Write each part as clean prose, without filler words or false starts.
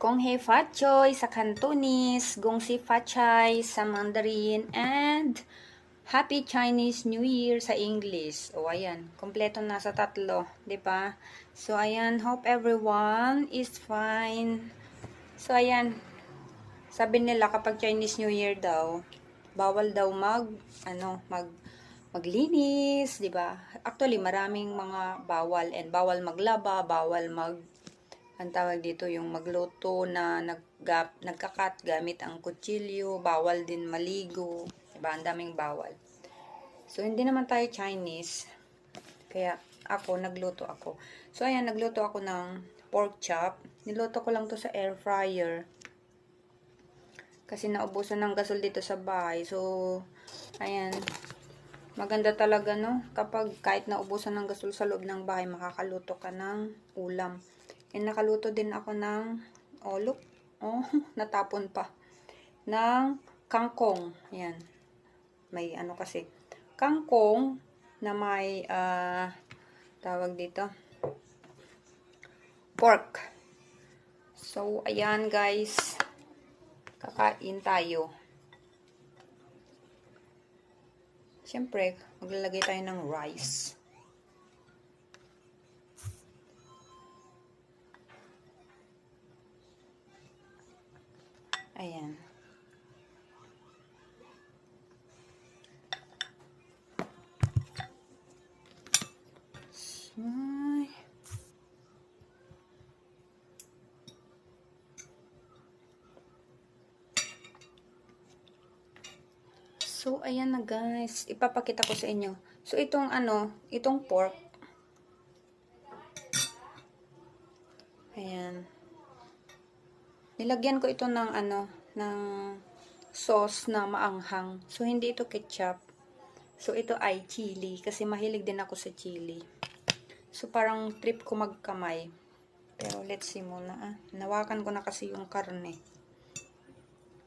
Kung He Fat Choy sa Cantonese, Gong Si Fat Chai sa Mandarin, and Happy Chinese New Year sa English. O, ayan. Kompleto na sa tatlo. ba? Diba? So, ayan. Hope everyone is fine. So, ayan. Sabi nila kapag Chinese New Year daw, bawal daw maglinis, 'di ba? Actually, maraming mga bawal and bawal maglaba, bawal ang tawag dito yung magluto na nagkakat gamit ang kutsilyo, bawal din maligo, 'di ba? Ang daming bawal. So, hindi naman tayo Chinese. Kaya nagluto ako. So, ayan, nagluto ako ng pork chop. Niluto ko lang to sa air fryer. Kasi naubusan ng gasol dito sa bahay. So, ayan. Maganda talaga, no? Kapag kahit naubusan ng gasol sa loob ng bahay, makakaluto ka ng ulam. And nakaluto din ako ng, look. Oh, natapon pa. Ng kangkong. Ayan. May kasi. Kangkong na may, tawag dito. Pork. So, ayan guys. Kakain tayo. Siyempre, maglalagay tayo ng rice. Ayan. So, ayan na guys. Ipapakita ko sa inyo. So, itong pork. Ayan. Nilagyan ko ito ng ng sauce na maanghang. So, hindi ito ketchup. So, ito ay chili. Kasi mahilig din ako sa chili. So, parang trip ko magkamay. Pero, let's see muna. Nawakan ko na kasi yung karne.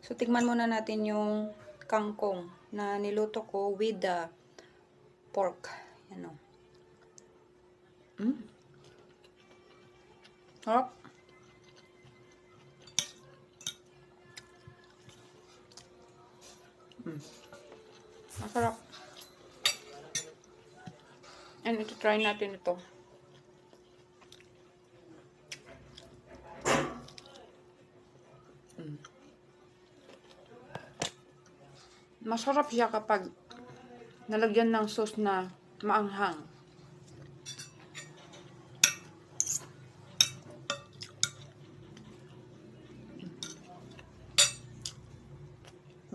So, tigman muna natin yung kangkong na niluto ko with the pork. Yan o. Hop. Masarap. And ito, try natin ito. Masarap siya kapag nalagyan ng sauce na maanghang.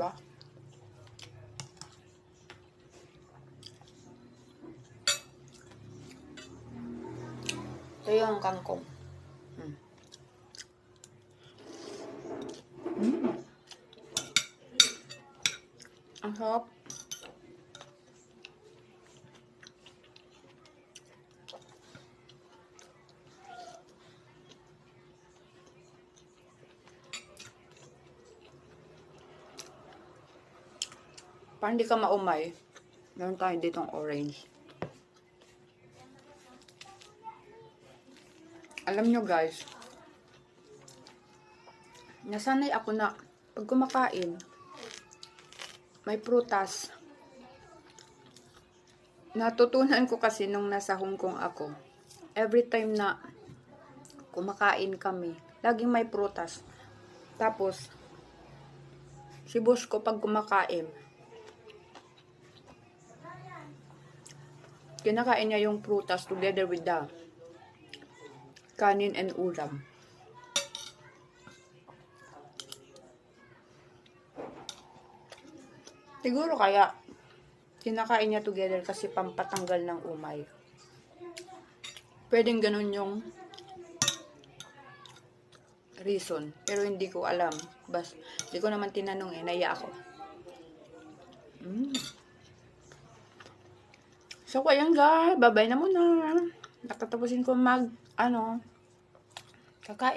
Ba? Ito yung kangkong. Ang sarap. Para hindi ka maumay, meron tayo ditong orange. Alam nyo guys, nasanay ako na pag kumakain, may prutas. Natutunan ko kasi nung nasa Hong Kong ako, every time na kumakain kami, laging may prutas. Tapos, si boss ko pag kumakain, kinakain niya yung prutas together with the kanin and ulam. Siguro kaya kinakain niya together kasi pampatanggal ng umay. Pwedeng ganun yung reason. Pero hindi ko alam. Hindi ko naman tinanong naiya ako. So, ayan guys. Bye-bye na muna. Nakatapusin ko kakain.